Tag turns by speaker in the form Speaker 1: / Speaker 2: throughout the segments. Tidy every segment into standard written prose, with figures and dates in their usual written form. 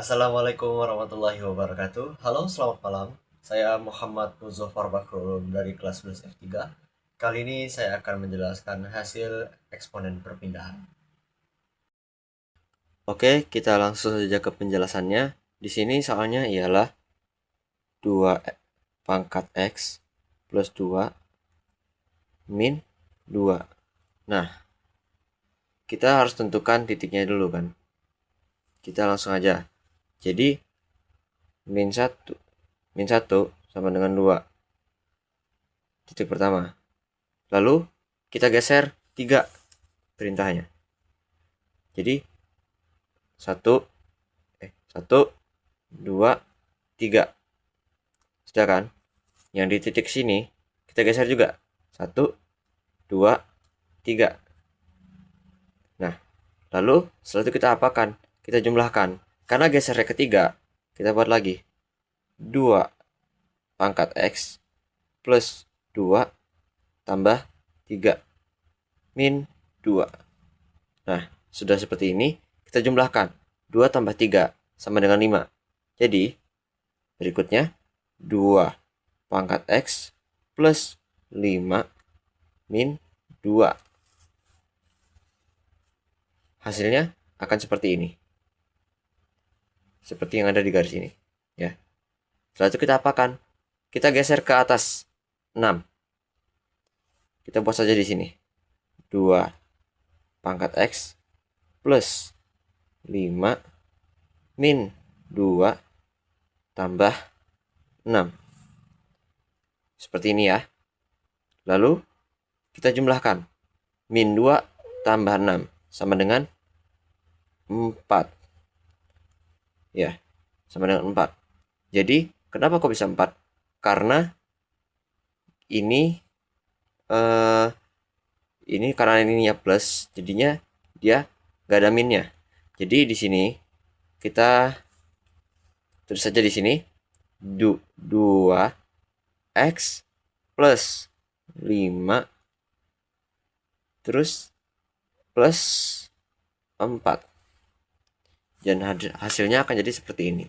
Speaker 1: Assalamualaikum warahmatullahi wabarakatuh. Halo, selamat malam. Saya Muhammad Muzaffar Bakrul dari kelas 11 F3. Kali ini saya akan menjelaskan hasil eksponen perpindahan. Oke, kita langsung saja ke penjelasannya. Di sini soalnya ialah 2 pangkat X plus 2 min 2. Nah, kita harus tentukan titiknya dulu kan. Kita langsung aja. Jadi, min 1 sama dengan 2. Titik pertama. Lalu kita geser 3 perintahnya. Jadi 1 2 3. Sudah kan? Yang di titik sini kita geser juga. 1 2 3. Nah, lalu setelah itu kita apakan? Kita jumlahkan. Karena gesernya ketiga, kita buat lagi 2 pangkat X plus 2 tambah 3 min 2. Nah, sudah seperti ini, kita jumlahkan. 2 tambah 3 sama dengan 5. Jadi, berikutnya 2 pangkat X plus 5 min 2. Hasilnya akan seperti ini. Seperti yang ada di garis ini. Ya. Setelah itu kita apakan? Kita geser ke atas 6. Kita buat saja di sini. 2 pangkat X plus 5 min 2 tambah 6. Seperti ini ya. Lalu kita jumlahkan. Min 2 tambah 6 sama dengan 4. Ya, sama dengan 4. Jadi, kenapa kok bisa 4? Karena ini karena ini ya plus, jadinya dia gak ada minnya. Jadi di sini kita tulis saja di sini 2x plus 5 terus plus 4. Dan hasilnya akan jadi seperti ini.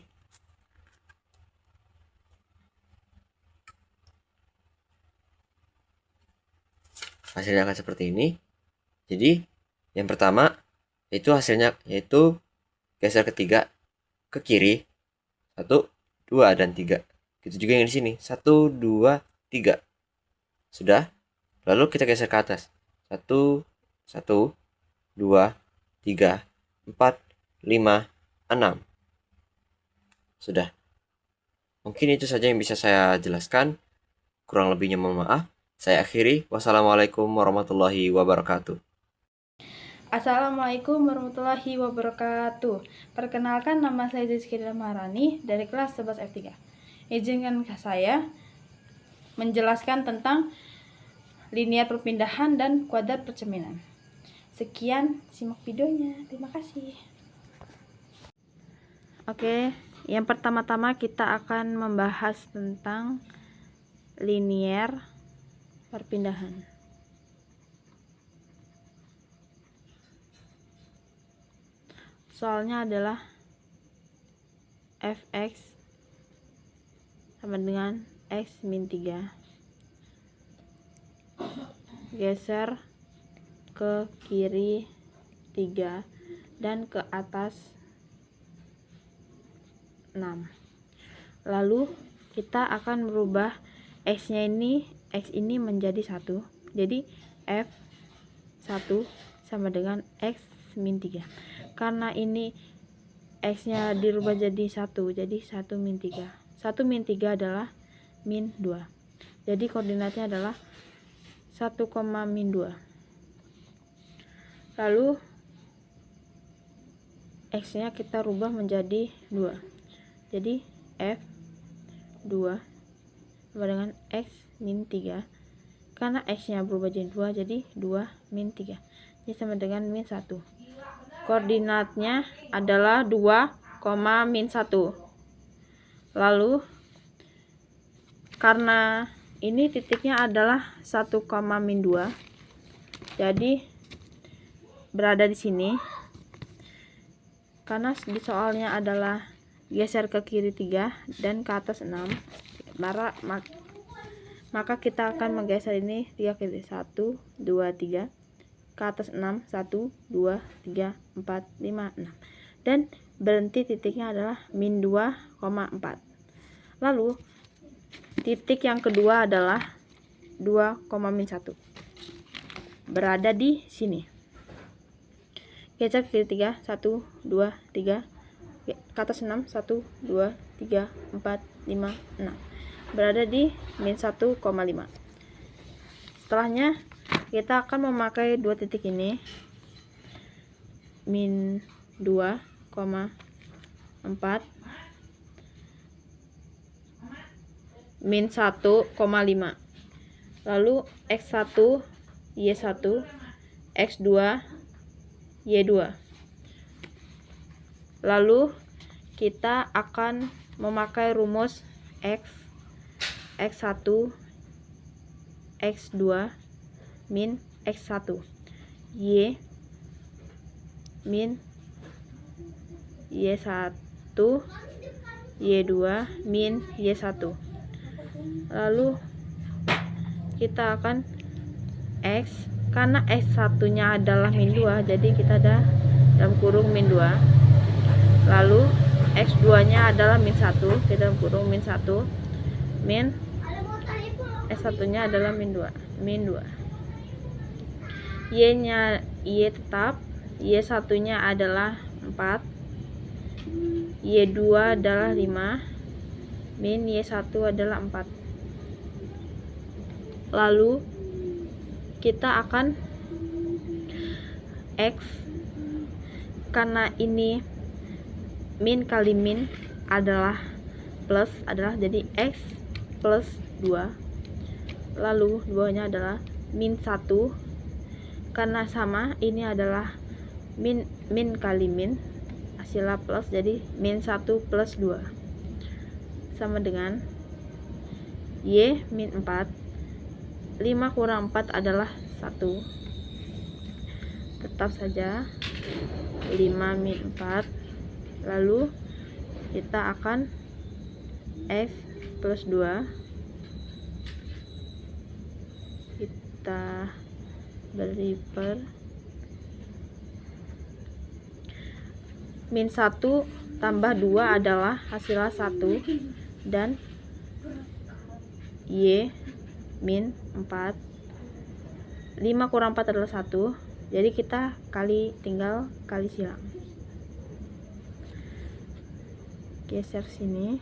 Speaker 1: Hasilnya akan seperti ini. Jadi yang pertama itu hasilnya yaitu geser ketiga ke kiri 1 2 dan 3. Gitu juga yang di sini 1 2 3. Sudah. Lalu kita geser ke atas 1 1 2 3 4 5 6. Sudah. Mungkin itu saja yang bisa saya jelaskan. Kurang lebihnya mohon maaf. Saya akhiri. Wassalamualaikum warahmatullahi wabarakatuh.
Speaker 2: Assalamualaikum warahmatullahi wabarakatuh. Perkenalkan, nama saya Rizky Maharani dari kelas 11 F3. Izinkan saya menjelaskan tentang linear perpindahan dan kuadrat percerminan. Sekian, simak videonya. Terima kasih. Oke, yang pertama-tama kita akan membahas tentang linear perpindahan. Soalnya adalah fx sama dengan x min 3. Geser ke kiri 3 dan ke atas 6. Lalu kita akan merubah x ini menjadi 1. Jadi f1 sama dengan x min 3. Karena ini x-nya dirubah jadi 1, jadi 1 min 3. 1 min 3 adalah min 2. Jadi koordinatnya adalah 1, min 2. Lalu x-nya kita rubah menjadi 2. Jadi f2 sama dengan x min 3. Karena x-nya berubah jadi 2, jadi 2 min 3. Jadi sama dengan min 1. Koordinatnya adalah 2, min 1. Lalu karena ini titiknya adalah 1, min 2. Jadi berada di sini. Karena di soalnya adalah geser ke kiri 3 dan ke atas 6. Maka kita akan menggeser ini 3 kiri, 1 2 3, ke atas 6, 1 2 3 4 5 6, dan berhenti titiknya adalah min 2,4. Lalu titik yang kedua adalah 2, min 1, berada di sini. Geser ke kiri 3, 1 2 3, ke atas 6, 1 2 3 4 5 6, berada di min 1,5. Setelahnya kita akan memakai dua titik ini, min 2,4, min 1,5. Lalu x1 y1, x2 y2. Lalu kita akan memakai rumus x1 x2 min x1, y min y1, y2 min y1. Lalu kita akan x, karena x1 nya adalah min 2, jadi kita ada dalam kurung min 2. Lalu x2 nya adalah min 1, kita dalam kurung min 1, min x1 nya adalah min 2, y nya y tetap, y1 nya adalah 4, y2 adalah 5, min y1 adalah 4. Lalu kita akan x, karena ini min kali min adalah plus, jadi x plus 2. Lalu 2 nya adalah min 1, karena sama ini adalah min kali min, hasilnya plus, jadi min 1 plus 2 sama dengan y min 4. 5 kurang 4 adalah 1, tetap saja 5 min 4. Lalu kita akan x plus 2, kita beri per min 1 tambah 2 adalah hasilnya 1, dan y min 4. 5 kurang 4 adalah 1, jadi kita tinggal kali silang. Geser sini.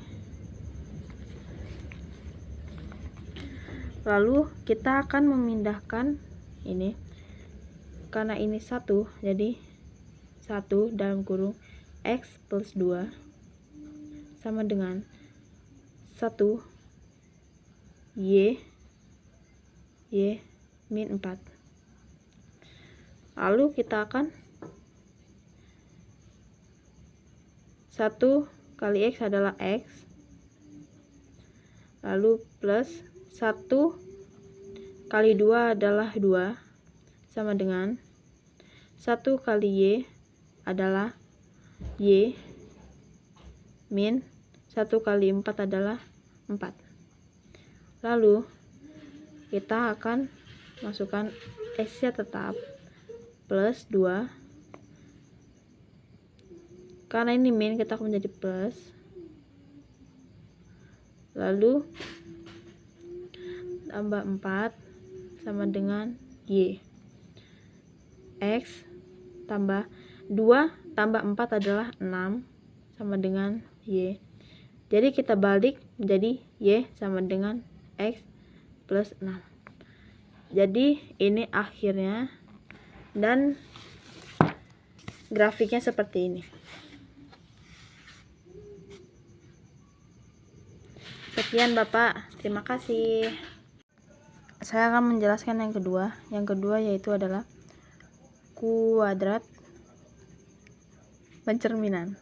Speaker 2: Lalu kita akan memindahkan ini, karena ini 1, jadi 1 dalam kurung x plus 2 sama dengan 1 y min 4. Lalu kita akan 1 kali x adalah x, lalu plus 1 kali 2 adalah 2 sama dengan 1 kali y adalah y, min 1 kali 4 adalah 4. Lalu kita akan masukkan x nya tetap plus 2, karena ini min kita akan menjadi plus, lalu tambah 4 sama dengan y, x tambah 2 tambah 4 adalah 6 sama dengan y, jadi kita balik menjadi y sama dengan x plus 6. Jadi ini akhirnya, dan grafiknya seperti ini. Sekian Bapak, terima kasih. Saya akan menjelaskan yang kedua. Yang kedua yaitu adalah kuadrat pencerminan.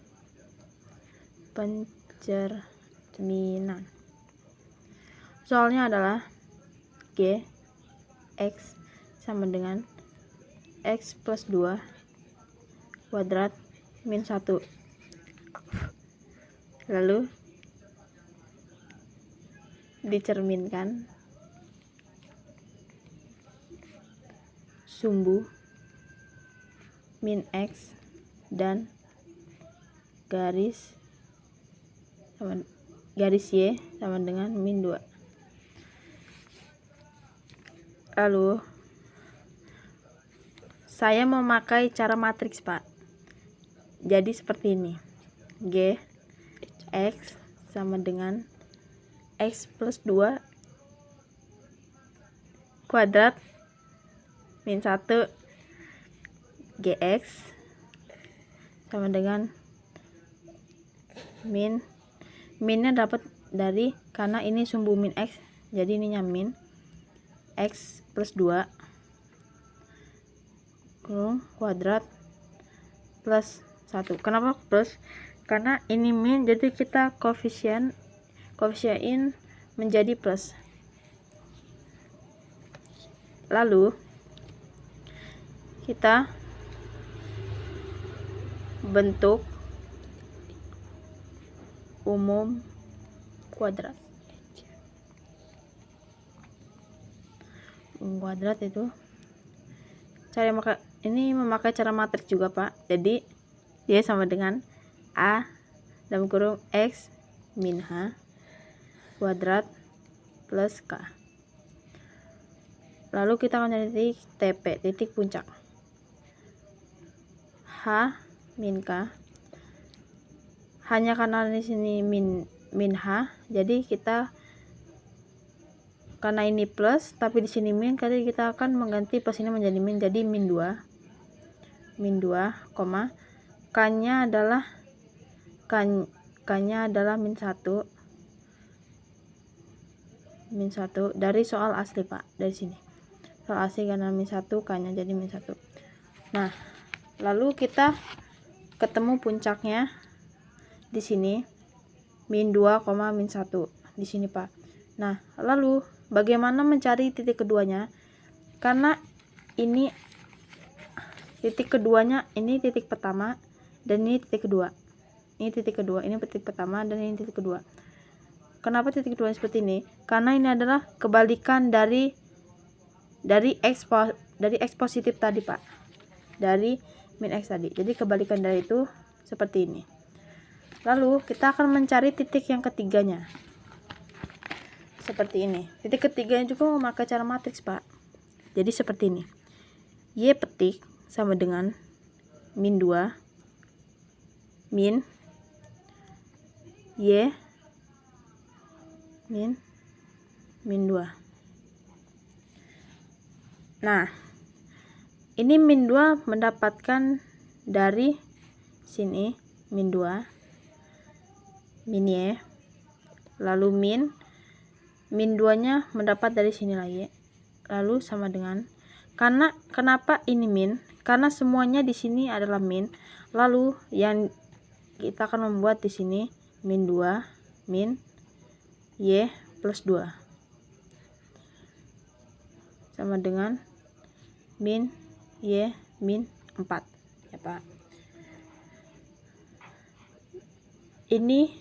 Speaker 2: Soalnya adalah g x sama dengan x plus 2 kuadrat min 1. Lalu dicerminkan sumbu min X dan garis Y sama dengan min 2. Lalu saya memakai cara matriks, Pak. Jadi seperti ini. G X sama dengan X plus 2 kuadrat min 1 GX sama dengan minnya dapat dari, karena ini sumbu min X, jadi ininya min X plus 2 kuadrat plus 1. Kenapa plus? Karena ini min, jadi kita koefisien menjadi plus. Lalu kita bentuk umum kuadrat. Kuadrat itu memakai cara matriks juga, Pak. Jadi Y sama dengan A dalam kurung X min H kuadrat plus K. Lalu kita akan cari titik TP, titik puncak. H min K. Hanya karena di sini min H, jadi kita, karena ini plus tapi di sini min, jadi kita akan mengganti plus ini menjadi min, jadi min 2, K-nya adalah min 1 dari soal asli, Pak. Dari sini soal asli karena min 1, K-nya jadi min 1. Nah, lalu kita ketemu puncaknya di sini min 2, min 1 di sini, Pak. Nah, lalu bagaimana mencari titik keduanya? Karena ini titik keduanya, ini titik pertama dan ini titik kedua. Ini titik kedua, ini titik pertama dan ini titik kedua. Kenapa titik kedua seperti ini? Karena ini adalah kebalikan dari X positif tadi, Pak. Dari min X tadi. Jadi kebalikan dari itu seperti ini. Lalu kita akan mencari titik yang ketiganya. Seperti ini. Titik ketiganya juga memakai cara matriks, Pak. Jadi seperti ini. Y petik sama dengan min 2 min Y min 2. Nah, ini min 2 mendapatkan dari sini min 2 min Y, lalu min 2 nya mendapat dari sini lagi, lalu sama dengan, karena kenapa ini min? Karena semuanya di sini adalah min, lalu yang kita akan membuat di sini min 2 min Y plus 2 sama dengan min Y min 4, ya, Pak. Ini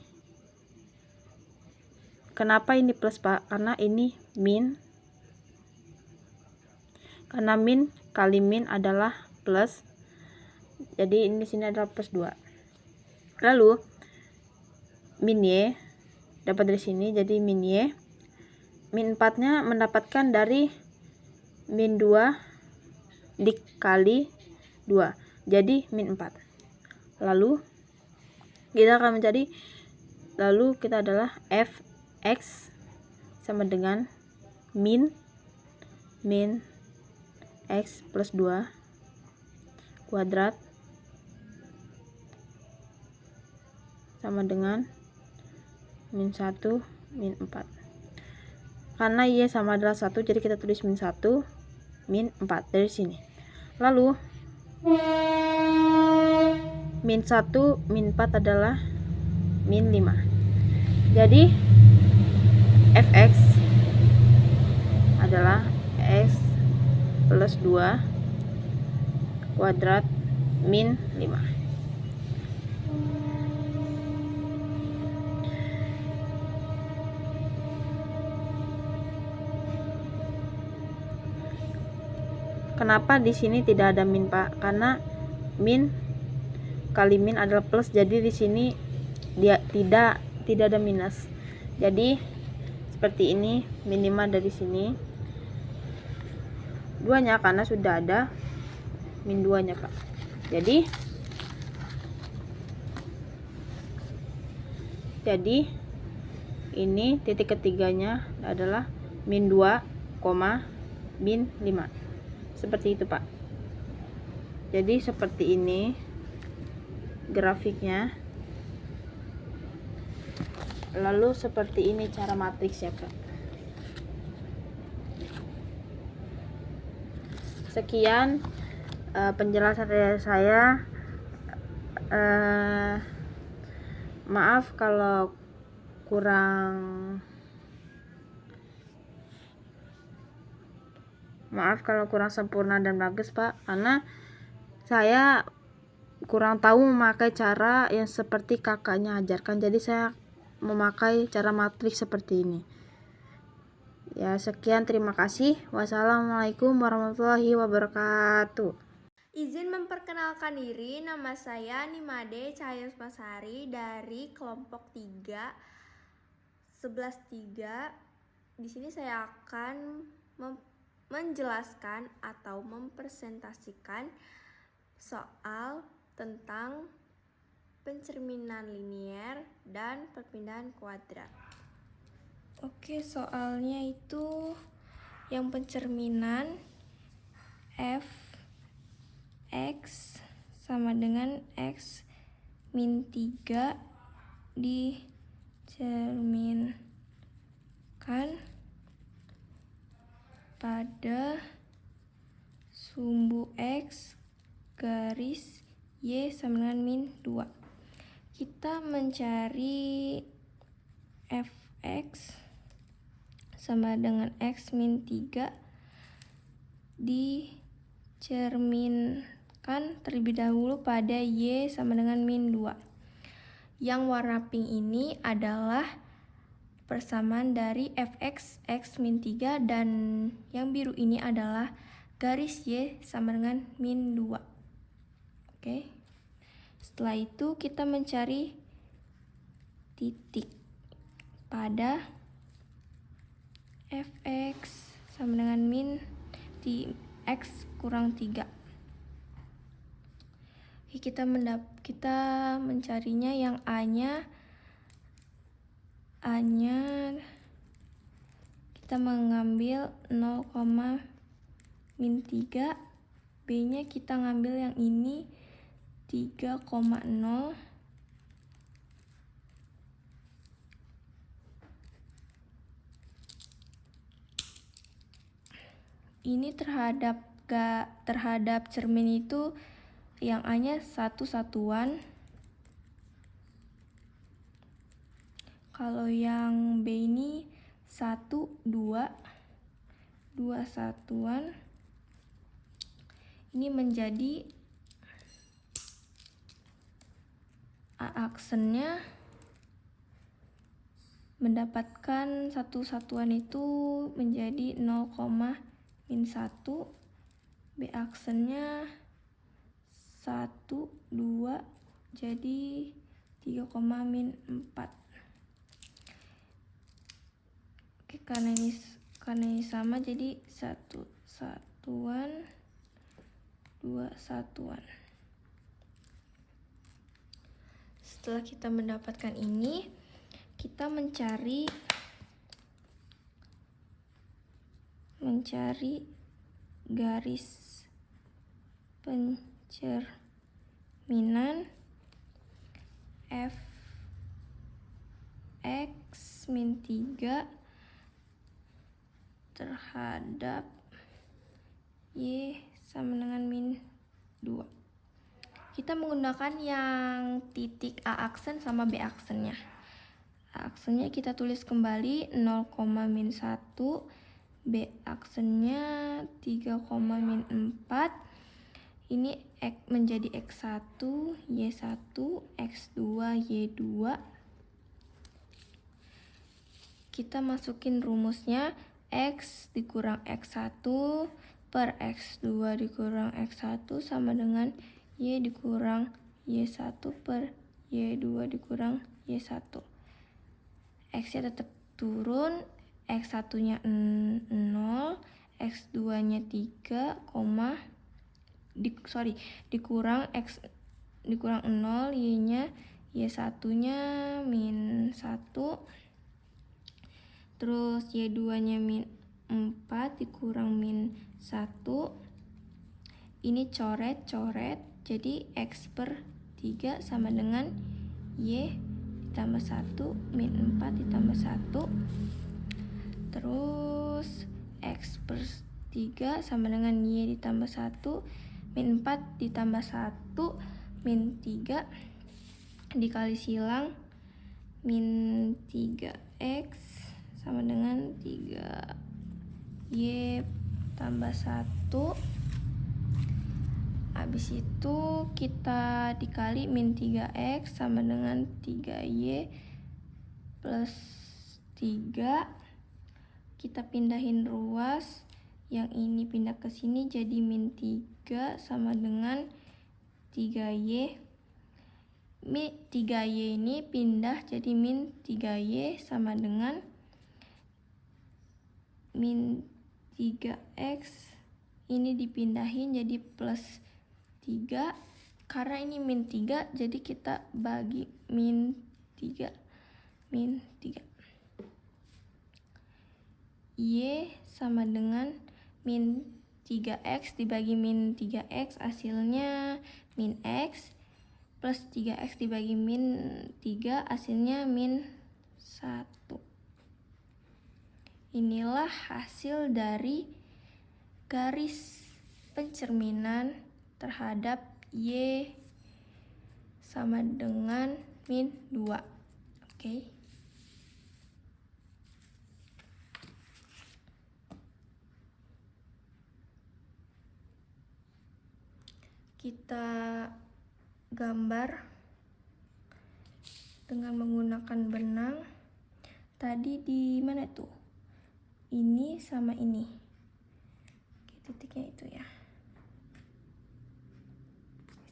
Speaker 2: kenapa ini plus, Pak? Karena ini min, karena min kali min adalah plus, jadi ini sini adalah plus 2. Lalu min Y dapat dari sini, jadi min Y min 4 nya mendapatkan dari min 2 dikali 2, jadi min 4. Lalu kita akan mencari, lalu kita adalah Fx sama dengan min X plus 2 kuadrat sama dengan min 1 min 4. Karena Y sama adalah 1, jadi kita tulis min 1 min 4 dari sini. Lalu min 1 min 4 adalah min 5. Jadi Fx adalah X plus 2 kuadrat min 5. kenapa di sini tidak ada min, Pak? Karena min kali min adalah plus, jadi di sini dia tidak ada minus. Jadi seperti ini, minimal dari sini 2-nya karena sudah ada min 2-nya, Pak. Jadi ini titik ketiganya adalah min 2, min 5. Seperti itu, Pak. Jadi seperti ini grafiknya. Lalu seperti ini cara matriks ya, Pak. Sekian penjelasan dari saya. Maaf kalau kurang sempurna dan bagus, Pak, karena saya kurang tahu memakai cara yang seperti kakaknya ajarkan, jadi saya memakai cara matriks seperti ini. Ya, sekian, terima kasih. Wassalamualaikum warahmatullahi wabarakatuh.
Speaker 3: Izin memperkenalkan diri, nama saya Nimade Cahyusmasari dari kelompok 3 11-3. Di sini saya akan menjelaskan atau mempresentasikan soal tentang pencerminan linier dan perpindahan kuadrat. Oke, soalnya itu yang pencerminan f x sama dengan x min 3 dicerminkan pada sumbu x garis y sama dengan min 2. Kita mencari fx sama dengan x min 3 dicerminkan terlebih dahulu pada y sama dengan min 2. Yang warna pink ini adalah persamaan dari fx x min 3 dan yang biru ini adalah garis y sama dengan min 2. Oke. Setelah itu kita mencari titik pada fx sama dengan min x kurang 3. Oke, kita mencarinya yang A-nya kita mengambil 0, min 3, B-nya kita ngambil yang ini 3,0, ini terhadap cermin itu yang A-nya 1 satuan. Kalau yang B ini 1, 2 satuan. Ini menjadi A aksennya mendapatkan 1 satuan itu menjadi 0, min 1, B aksennya 1, 2 jadi 3, min 4. Oke, karena ini sama jadi 1 satuan, 2 satuan. Setelah kita mendapatkan ini, kita mencari garis pencerminan f x min 3 terhadap y sama dengan min 2. Kita menggunakan yang titik A aksen sama B aksennya. A aksennya kita tulis kembali 0, min 1, B aksennya 3, min 4. Ini menjadi X1, Y1, X2, Y2. Kita masukin rumusnya X dikurang X1 per X2 dikurang X1 sama dengan Y dikurang Y1 per Y2 dikurang Y1. X-nya tetap turun, X1-nya 0, X2-nya 3, dikurang X dikurang 0, Y-nya Y1-nya min 1, terus Y2-nya min 4 dikurang min 1. Ini coret, jadi X per 3 sama dengan Y ditambah 1 min 4 ditambah 1. Terus X per 3 sama dengan Y ditambah 1 min 4 ditambah 1 min 3 dikali silang min 3X sama dengan 3Y tambah 1. Habis itu kita dikali min 3X sama dengan 3Y plus 3. Kita pindahin ruas, yang ini pindah ke sini jadi min 3 sama dengan 3Y. 3Y ini pindah jadi min 3Y sama dengan min 3X. Ini dipindahin jadi plus 3. Karena ini min 3, jadi kita bagi min 3. Y sama dengan min 3X dibagi min 3X, hasilnya min X, plus 3X dibagi min 3, hasilnya min 1. Inilah hasil dari garis pencerminan terhadap Y sama dengan min 2. Oke. Kita gambar dengan menggunakan benang. Tadi di mana tuh? Ini sama ini. Oke, titiknya itu ya.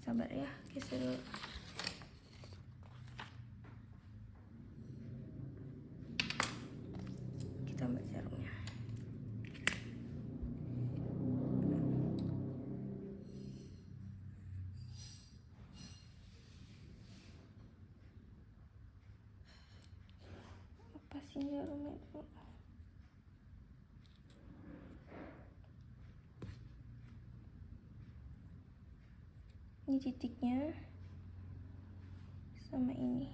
Speaker 3: Sabar ya, geser dulu. Kita ambil jarumnya. Lepasin jarumnya dulu. Ini titiknya sama ini.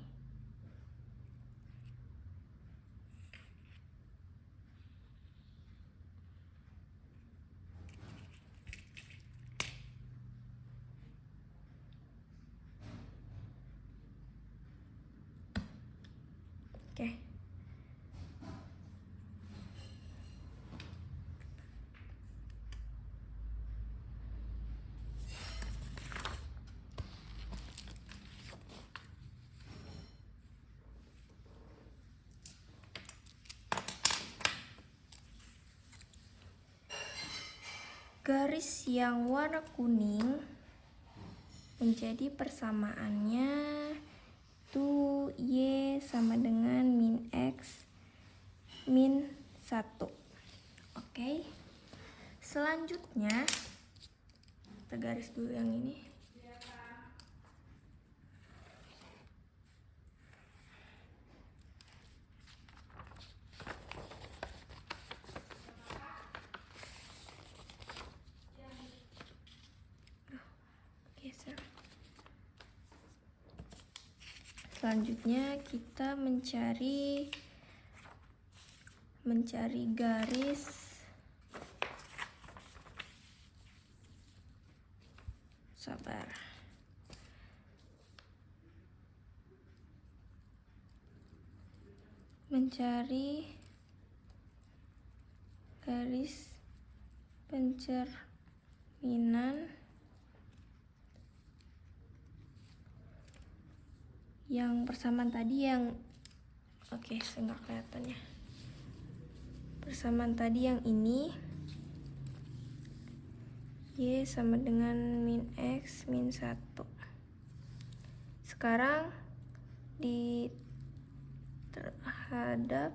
Speaker 3: Oke. Garis yang warna kuning menjadi persamaannya itu Y sama dengan min X min 1. Oke. Selanjutnya kita garis dulu yang ini. Selanjutnya kita mencari garis sabar. Mencari garis pencerminan yang persamaan tadi yang nggak kelihatan ya. Persamaan tadi yang ini Y sama dengan min X min 1. Sekarang di terhadap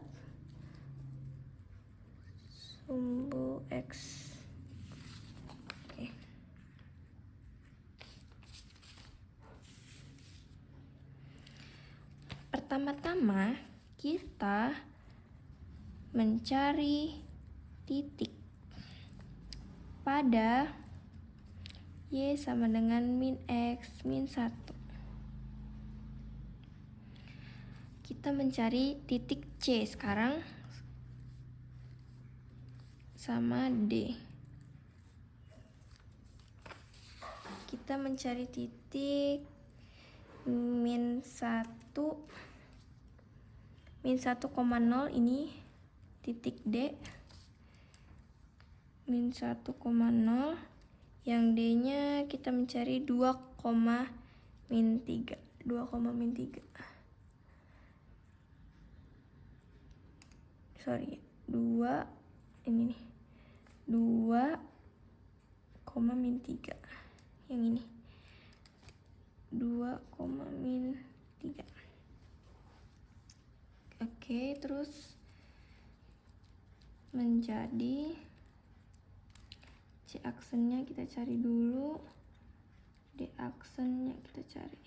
Speaker 3: sumbu X. Oke. Pertama-tama kita mencari titik pada Y sama dengan min X min 1. Kita mencari titik C sekarang sama D. Kita mencari titik min 1 min 1,0 ini titik D min 1,0 yang D nya kita mencari 2, min 3 sorry 2 ini nih 2, min 3 yang ini 2, min 3. Oke, terus menjadi C aksennya kita cari dulu, D aksennya kita cari.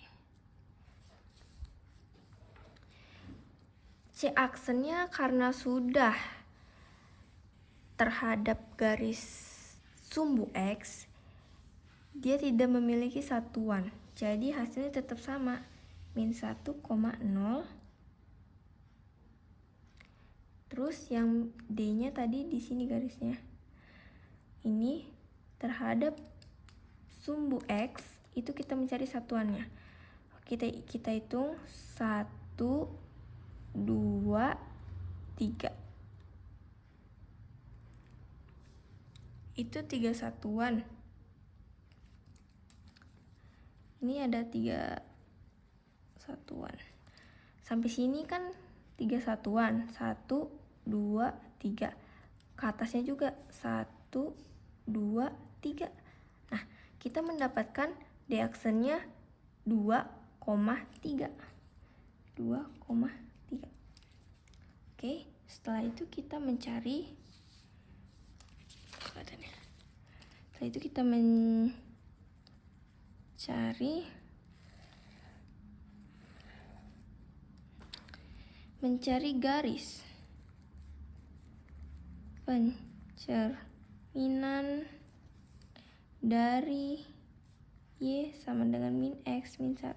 Speaker 3: C aksennya karena sudah terhadap garis sumbu X, dia tidak memiliki satuan, jadi hasilnya tetap sama, min 1,0. Terus yang D-nya tadi di sini garisnya. Ini terhadap sumbu X itu kita mencari satuannya. Kita hitung 1, 2, 3. Itu 3 satuan. Ini ada 3 satuan. Sampai sini kan 3 satuan. 1, 2, 3. Ke atasnya juga 1, 2, 3. Nah, kita mendapatkan D aksennya 2,3. 2,3. Oke, setelah itu kita mencari mencari garis pencerminan dari Y sama dengan min X min 1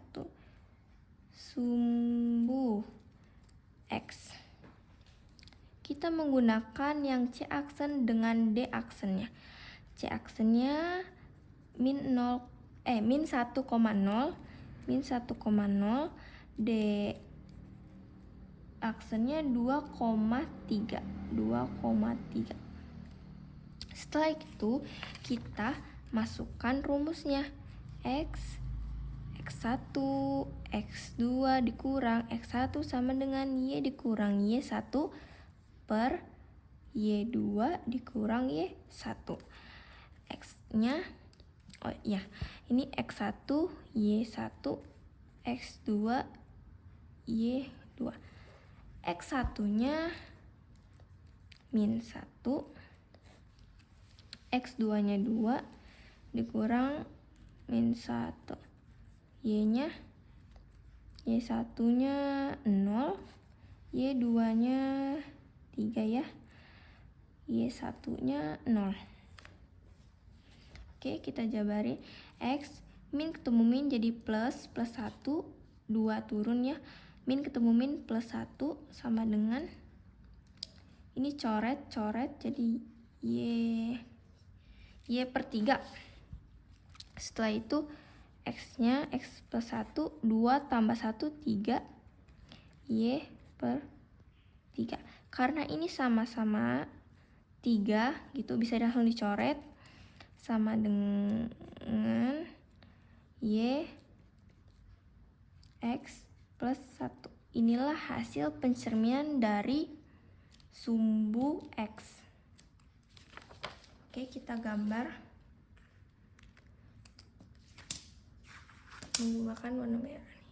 Speaker 3: sumbu X. Kita menggunakan yang C aksen dengan D aksennya. C aksennya min 1,0, min 1,0, D aksennya 2,3. Setelah itu kita masukkan rumusnya. X1, X2 dikurang X1 sama dengan Y dikurang Y1 per Y2 dikurang Y1. X-nya, ini X1, Y1, X2, Y2. X1-nya min 1, X2-nya 2 dikurang min 1. Y-nya Y1-nya 0, Y2-nya 3 ya. Y1-nya 0. Oke, kita jabarin. X min ketemu min jadi plus 1, 2 turun ya. Min ketemu min plus 1 sama dengan ini coret jadi Y per 3. Setelah itu X-nya X plus 1, 2 tambah 1, 3 Y per 3. Karena ini sama-sama 3 gitu, bisa langsung dicoret sama dengan Y X plus 1. Inilah hasil pencerminan dari sumbu X. Oke, kita gambar. menggunakan warna merah nih.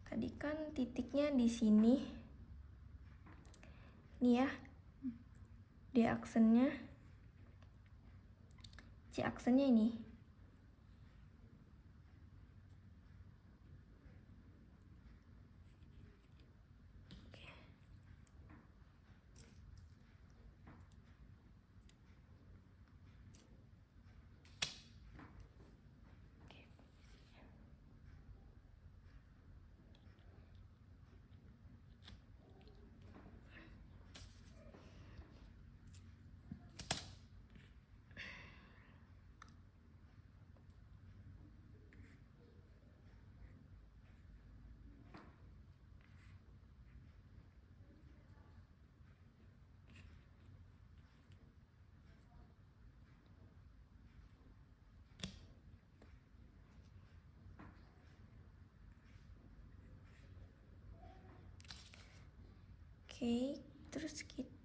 Speaker 3: Tadi kan titiknya di sini nih ya, D aksennya, C aksennya ini. Oke, terus kita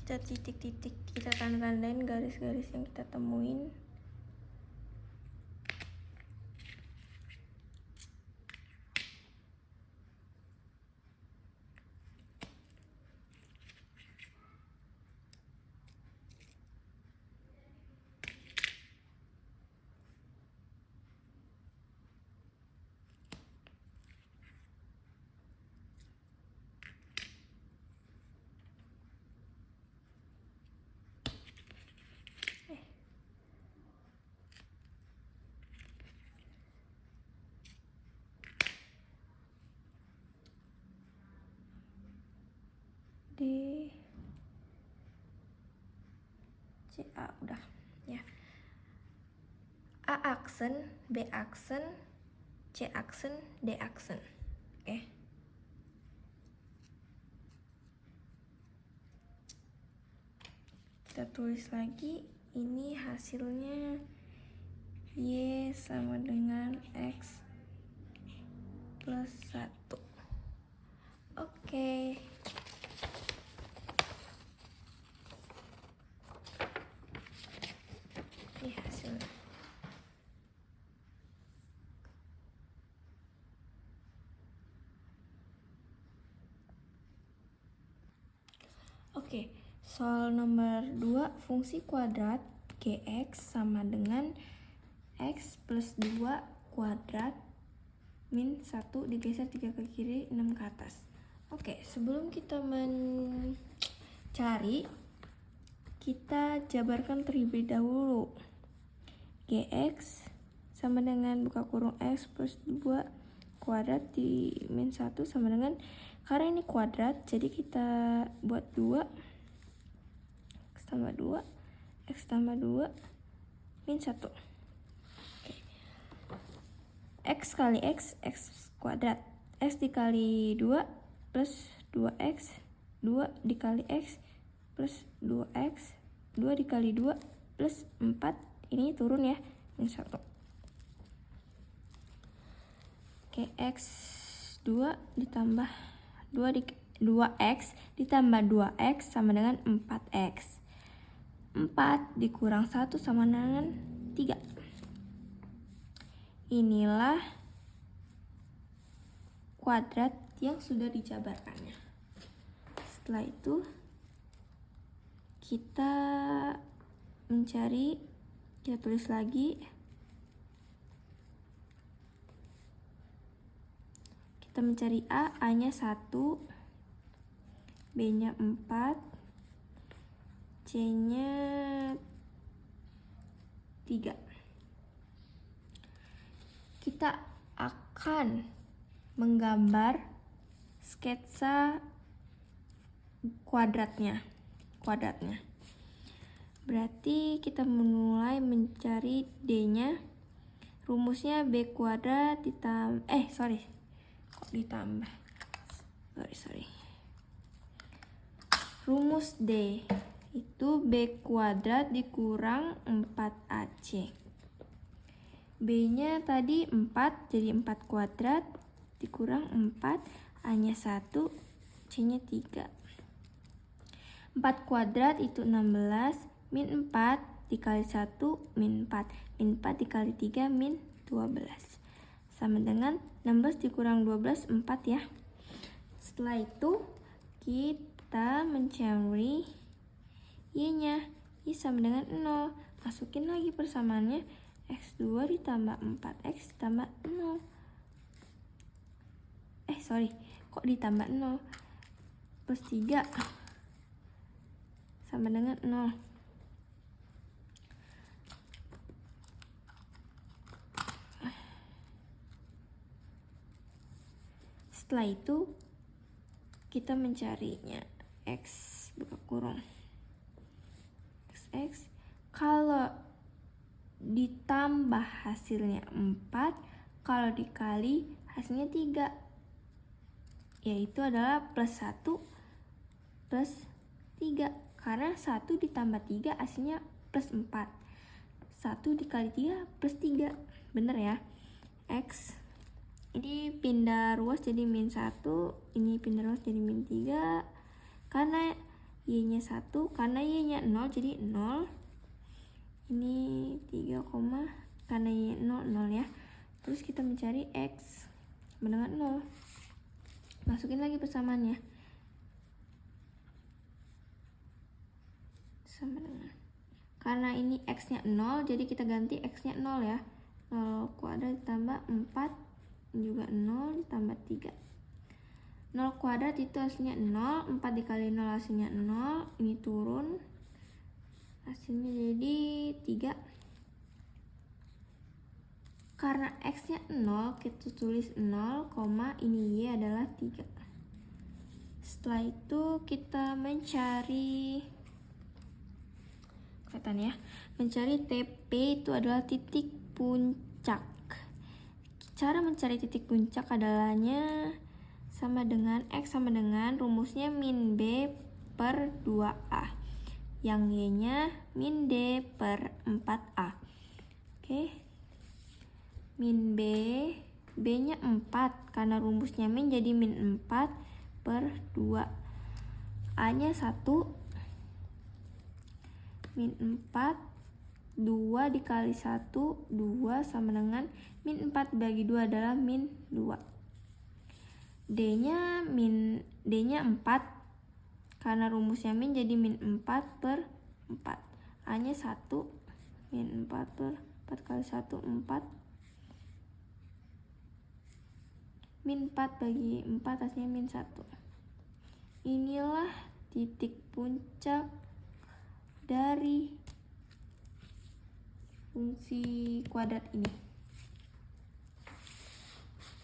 Speaker 3: titik-titik, kita tanda-tandain garis-garis yang kita temuin. D, C, A, udah ya. A aksen, B aksen, C aksen, D aksen. Oke. Kita tulis lagi, ini hasilnya Y sama dengan X plus 1. Oke. Ini hasilnya. Oke, soal nomor 2, fungsi kuadrat Gx sama dengan X plus 2 kuadrat min 1 digeser 3 ke kiri, 6 ke atas. Oke, sebelum kita mencari, kita jabarkan terlebih dahulu. Gx sama dengan buka kurung X plus 2 kuadrat di min 1 sama dengan, karena ini kuadrat, jadi kita buat 2, X tambah 2, X tambah 2, min 1. Oke. X kali X, X kuadrat. X dikali 2 plus 2X, 2 dikali X plus 2X, 2 dikali 2 plus 4, ini turun ya, min 1. Oke, X2 ditambah 2X ditambah 2X sama dengan 4X. 4 dikurang 1 sama dengan 3. Inilah kuadrat yang sudah dijabarkannya. Setelah itu kita mencari, kita tulis lagi. Kita mencari A, A-nya 1, B-nya 4, C-nya 3. Kita akan menggambar sketsa kuadratnya. Berarti kita mulai mencari D-nya. Rumusnya B kuadrat ditambah rumus D itu B kuadrat dikurang 4AC. B-nya tadi 4, jadi 4 kuadrat dikurang 4, A-nya 1, C-nya 3. 4 kuadrat itu 16, min 4 dikali 1, min 4. Min 4 dikali 3, min 12. Sama dengan 16 dikurang 12, 4 ya. Setelah itu, kita mencari Y-nya. Y sama dengan 0. Masukin lagi persamaannya. X2 ditambah 4X ditambah 0. Kok ditambah 0? Plus 3 sama dengan 0. Setelah itu kita mencarinya X buka kurung X. Kalau ditambah hasilnya 4, kalau dikali hasilnya 3, yaitu adalah plus 1 plus 3, karena 1 ditambah 3 hasilnya plus 4. 1 dikali 3 plus 3, bener ya. X ini pindah ruas jadi min 1, ini pindah ruas jadi min 3, karena Y-nya 1, karena Y-nya 0 jadi 0. Ini 3, karena Y-nya 0, 0 ya. Terus kita mencari X sama dengan 0. Masukin lagi persamaannya. Sama dengan, karena ini X-nya 0, jadi kita ganti X-nya 0 ya. 0 kuadrat ditambah 4 juga 0 ditambah 3. 0 kuadrat itu hasilnya 0, 4 dikali 0 hasilnya 0, ini turun, hasilnya jadi 3. Karena X-nya 0, kita tulis 0, ini Y adalah 3. Setelah itu kita mencari, kelihatan ya, mencari TP itu adalah titik puncak. Cara mencari titik puncak adalahnya sama dengan X sama dengan rumusnya min B per 2A, yang Y-nya min D per 4A. Oke, min B, B-nya 4, karena rumusnya min jadi min 4 per 2. A-nya 1, min 4, 2 dikali 1, 2 sama dengan min 4 bagi 2 adalah min 2. D-nya 4, karena rumusnya min jadi min 4 per 4. A-nya 1, min 4 per 4 kali 1, 4. Min 4 bagi 4 hasilnya min 1. Inilah titik puncak dari fungsi kuadrat ini.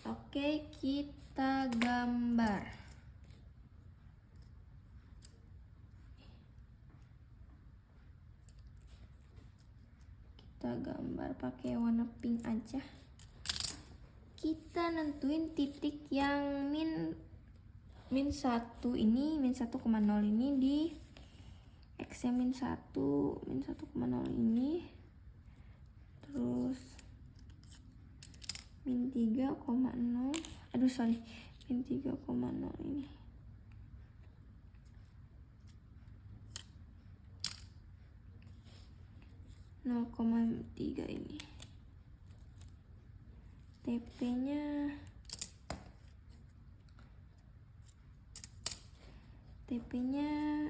Speaker 3: Oke, kita gambar. Kita gambar pakai warna pink aja. Kita nentuin titik yang min 1 ini, min 1,0 ini di X-nya min 1, min 1,0 ini. Terus min 3,0, min 3,0 ini. (0,3) ini. TP-nya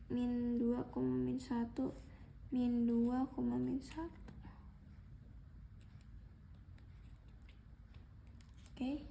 Speaker 3: min 2, min 1, min 2, min 1. Oke.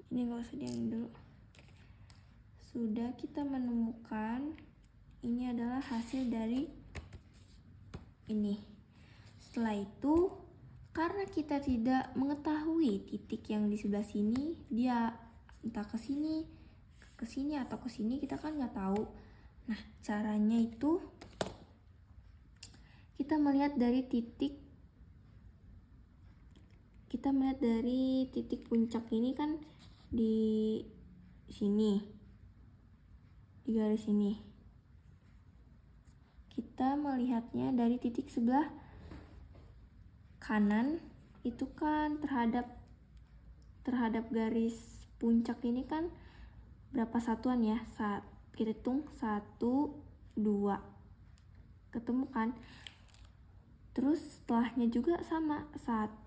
Speaker 3: Ini gak usah diangin dulu. Sudah, kita menemukan ini adalah hasil dari ini. Setelah itu, karena kita tidak mengetahui titik yang di sebelah sini, dia entah ke sini atau ke sini, kita kan nggak tahu. Nah, caranya itu kita melihat dari titik puncak ini kan di sini, di garis ini. Kita melihatnya dari titik sebelah kanan itu kan terhadap garis puncak ini kan berapa satuan ya? Kita hitung 1, 2, ketemu kan? Terus setelahnya juga sama 1,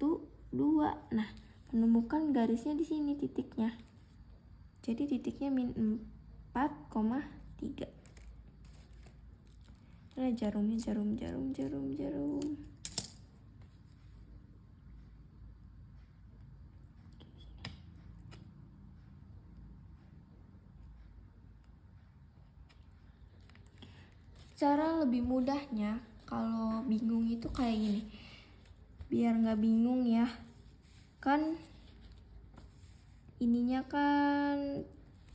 Speaker 3: 2. Nah, menemukan garisnya di sini titiknya. Jadi titiknya -4,3. Ada jarumnya, jarum. Cara lebih mudahnya kalau bingung itu kayak gini. Biar nggak bingung ya, kan ininya kan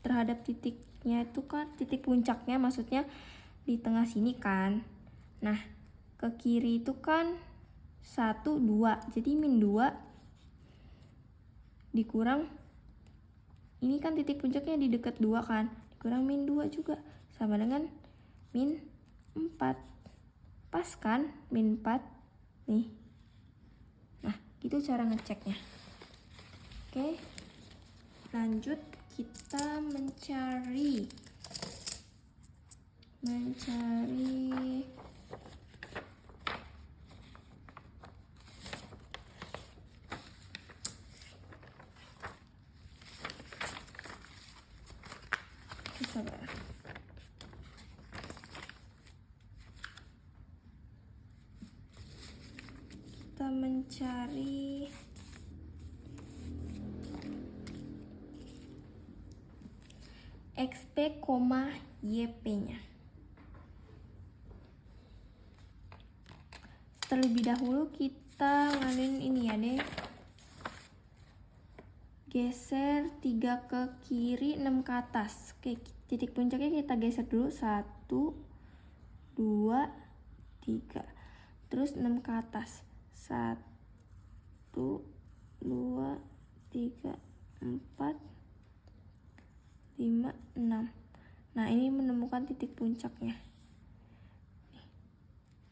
Speaker 3: terhadap titiknya itu kan titik puncaknya maksudnya di tengah sini kan. Nah, ke kiri itu kan 1, 2. Jadi -2 dikurang ini kan titik puncaknya di dekat 2 kan. Dikurang -2 juga sama dengan -4. Pas kan -4 nih. Nah, gitu cara ngeceknya. Oke. Lanjut kita mencari sabar. Kita mencari XP, YP-nya. Terlebih dahulu kita ngadain ini ya deh. Geser 3 ke kiri, 6 ke atas. Oke, titik puncaknya kita geser dulu 1, 2, 3. Terus 6 ke atas. 1, 2, 3, 4, 5, 6. Nah, ini menemukan titik puncaknya.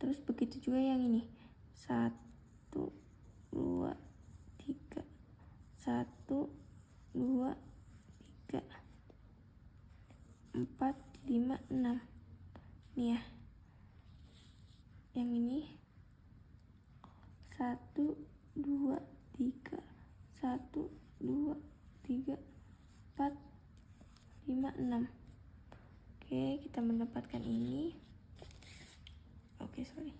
Speaker 3: Terus begitu juga yang ini. 1, 2, 3. 1, 2, 3, 4, 5, 6. Nih ya. Yang ini 1, 2, 3. 1, 2, 3, 4, 5, 6. Oke, kita mendapatkan ini. Oke, sorry.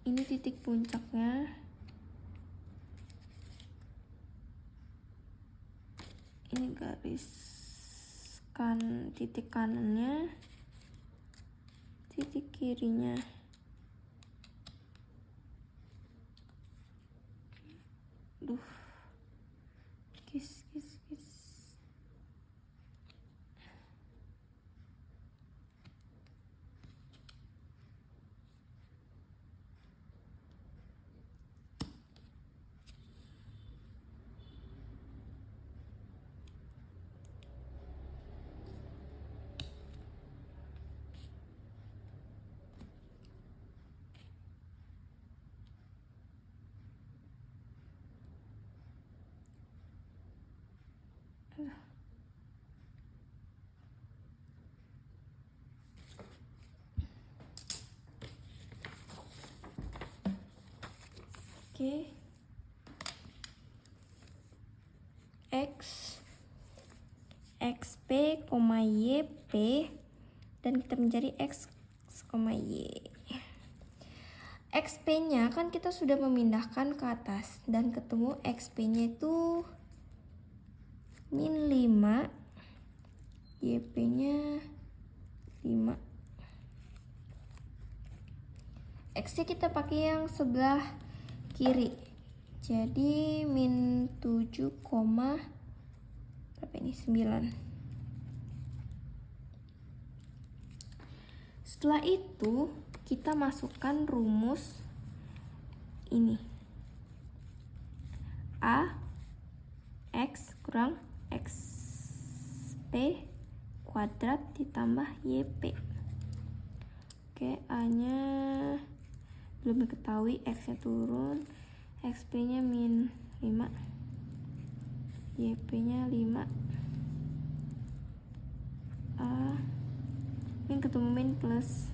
Speaker 3: Ini titik puncaknya. Ini garis titik kanannya, titik kirinya. Kis. Oke. XP, YP, dan kita mencari X, Y. XP-nya kan kita sudah memindahkan ke atas dan ketemu XP-nya itu min 5, YP-nya 5. X-nya kita pakai yang sebelah kiri. Jadi min 7, berapa ini? 9. Setelah itu kita masukkan rumus ini. A X kurang XP kuadrat ditambah YP. Oke, A-nya belum diketahui, X-nya turun, XP-nya min 5, YP-nya 5. A min ketemu min plus.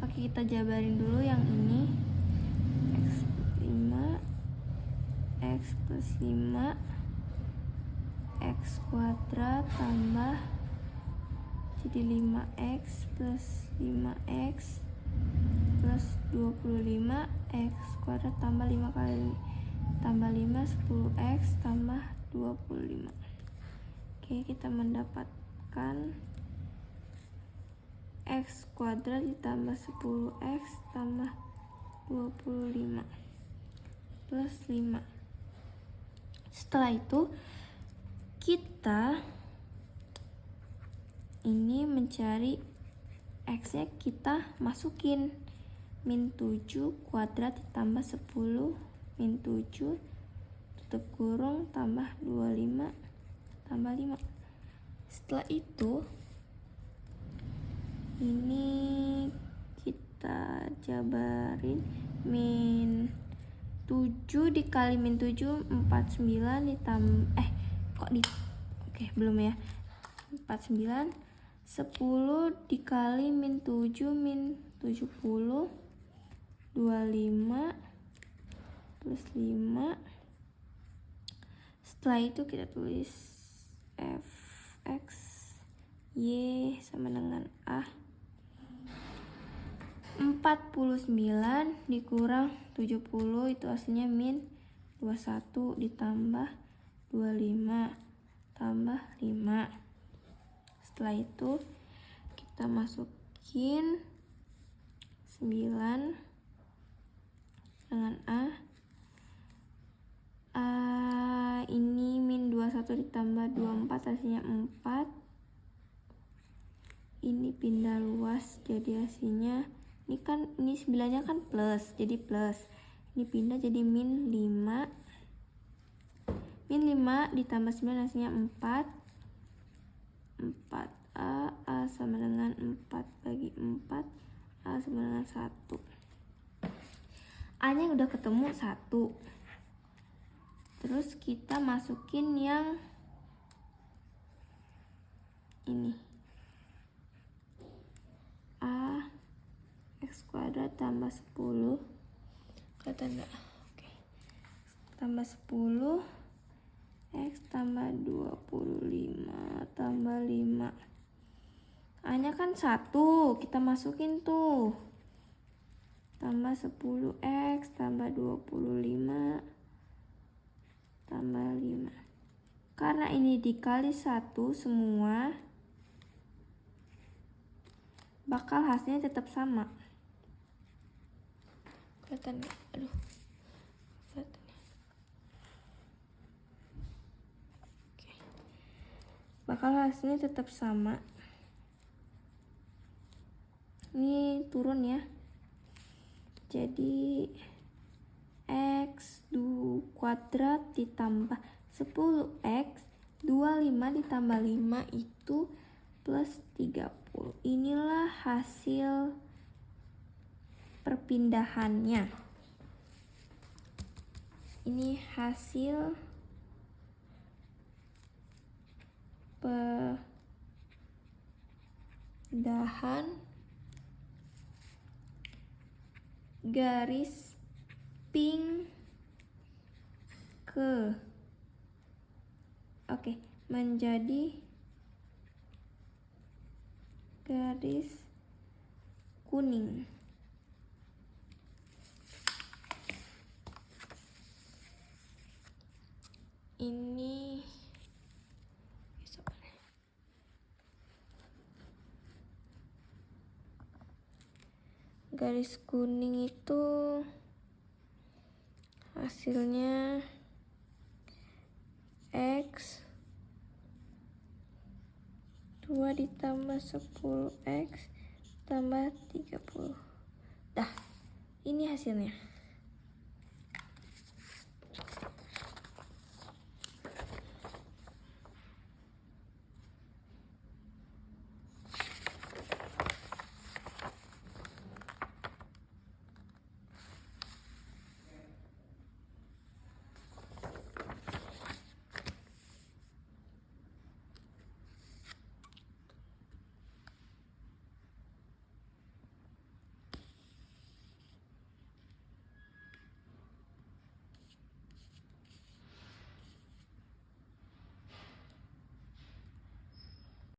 Speaker 3: Oke, kita jabarin dulu yang ini. X plus 5, X plus 5, X kuadrat tambah jadi 5X plus 5X plus 25, X kuadrat tambah 5 kali tambah 5, 10X tambah 25. Oke, kita mendapatkan X kuadrat ditambah 10X tambah 25 plus 5. Setelah itu kita ini mencari X-nya, kita masukin min 7 kuadrat ditambah 10 min 7 tutup kurung tambah 25 tambah 5. Setelah itu ini kita jabarin, min 7 dikali min 7 49 ditambah belum ya, 49, 10 dikali min 7 min 70, 25 plus 5. Setelah itu kita tulis Fx Y sama dengan A. 49 dikurang 70 itu hasilnya min 21 ditambah 25 tambah 5. Setelah itu kita masukin 9 dengan A. Ini min 21 ditambah 24 hasilnya 4. Ini pindah luas jadi hasilnya ini 9-nya kan plus, jadi plus. Ini pindah jadi min 5. Min 5 ditambah 9 hasilnya 4. 4A, A sama dengan 4 bagi 4, A sama dengan 1. A nya udah ketemu 1. Terus kita masukin yang ini, A X kuadrat tambah 10, kelihatan nggak? Oke. Tambah 10 X tambah 25 tambah 5. A nya kan 1, kita masukin tuh. Tambah 10X tambah 25 tambah 5. Karena ini dikali 1 semua, bakal hasilnya tetap sama. Kelihatan nggak? Aduh, kelihatan ya. Oke. Bakal hasilnya tetap sama. Ini turun ya. Jadi X kuadrat ditambah 10X 25 ditambah 5 itu plus 30. Inilah hasil perpindahannya. Ini hasil pindahan garis pink ke menjadi garis kuning. ini garis kuning itu hasilnya X 2 ditambah 10X tambah 30. Dah, ini hasilnya.